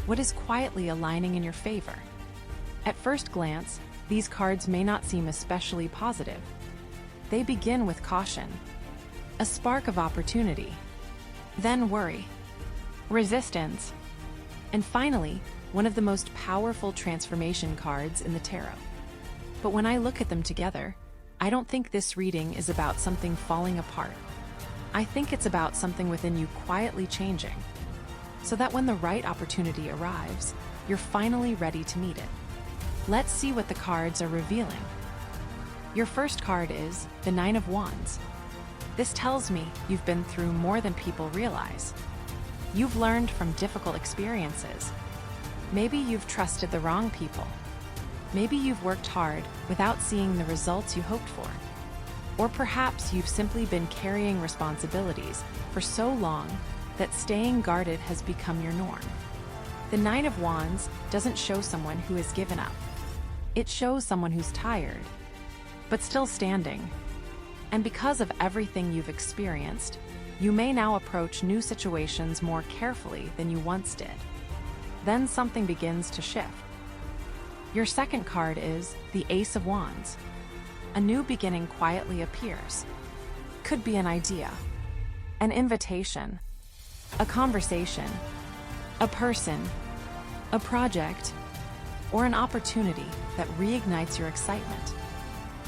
what is quietly aligning in your favor? At first glance, these cards may not seem especially positive. They begin with caution, a spark of opportunity, then worry, resistance, and finally, one of the most powerful transformation cards in the tarot. But when I look at them together, I don't think this reading is about something falling apart. I think it's about something within you quietly changing, so that when the right opportunity arrives, you're finally ready to meet it. Let's see what the cards are revealing. Your first card is the Nine of Wands. This tells me you've been through more than people realize. You've learned from difficult experiences. Maybe you've trusted the wrong people. Maybe you've worked hard without seeing the results you hoped for. Or perhaps you've simply been carrying responsibilities for so long that staying guarded has become your norm. The Nine of Wands doesn't show someone who has given up. It shows someone who's tired, but still standing. And because of everything you've experienced, you may now approach new situations more carefully than you once did. Then something begins to shift. Your second card is the Ace of Wands. A new beginning quietly appears. Could be an idea, an invitation, a conversation, a person, a project, or an opportunity that reignites your excitement.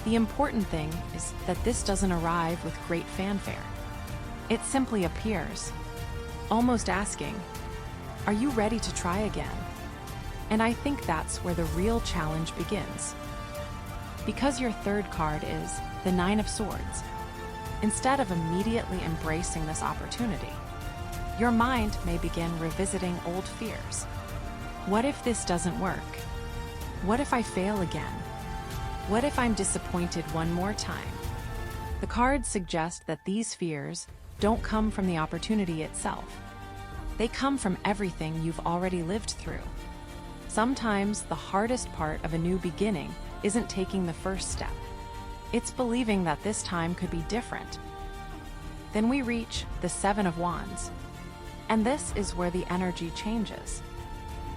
The important thing is that this doesn't arrive with great fanfare. It simply appears, almost asking, "Are you ready to try again?" And I think that's where the real challenge begins. Because your third card is the Nine of Swords, instead of immediately embracing this opportunity, your mind may begin revisiting old fears. What if this doesn't work? What if I fail again? What if I'm disappointed one more time? The cards suggest that these fears don't come from the opportunity itself. They come from everything you've already lived through. Sometimes the hardest part of a new beginning isn't taking the first step. It's believing that this time could be different. Then we reach the Seven of Wands. And this is where the energy changes.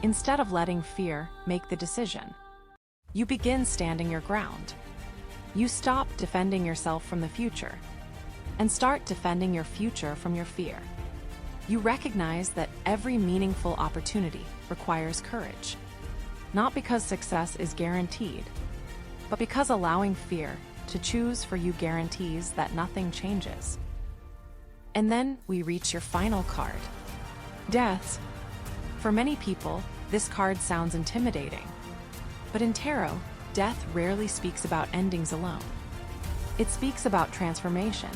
Instead of letting fear make the decision, you begin standing your ground. You stop defending yourself from the future and start defending your future from your fear. You recognize that every meaningful opportunity requires courage, not because success is guaranteed, but because allowing fear to choose for you guarantees that nothing changes. And then we reach your final card, Death. For many people, this card sounds intimidating. But in tarot, death rarely speaks about endings alone. It speaks about transformation.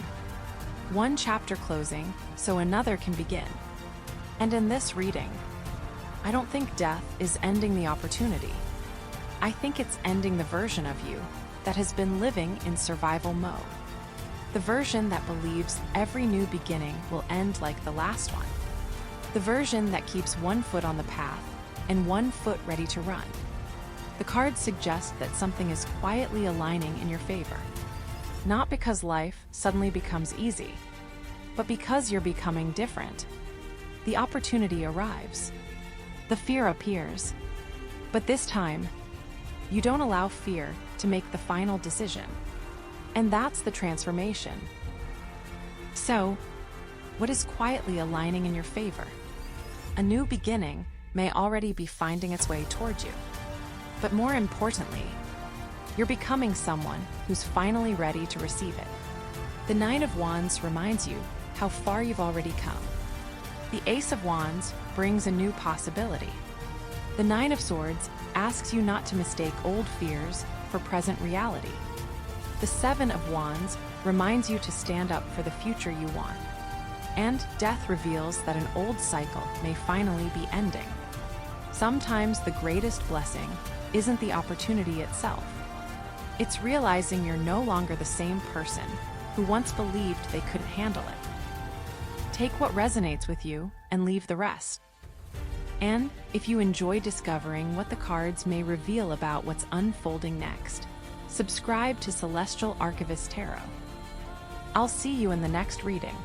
One chapter closing so another can begin. And in this reading, I don't think death is ending the opportunity. I think it's ending the version of you that has been living in survival mode. The version that believes every new beginning will end like the last one. The version that keeps one foot on the path and one foot ready to run. The cards suggest that something is quietly aligning in your favor. Not because life suddenly becomes easy, but because you're becoming different. The opportunity arrives. The fear appears. But this time, you don't allow fear to make the final decision. And that's the transformation. So, what is quietly aligning in your favor? A new beginning may already be finding its way toward you. But more importantly, you're becoming someone who's finally ready to receive it. The Nine of Wands reminds you how far you've already come. The Ace of Wands brings a new possibility. The Nine of Swords asks you not to mistake old fears for present reality. The Seven of Wands reminds you to stand up for the future you want. And death reveals that an old cycle may finally be ending. Sometimes the greatest blessing isn't the opportunity itself. It's realizing you're no longer the same person who once believed they couldn't handle it. Take what resonates with you and leave the rest. And if you enjoy discovering what the cards may reveal about what's unfolding next, subscribe to Celestial Archivist Tarot. I'll see you in the next reading.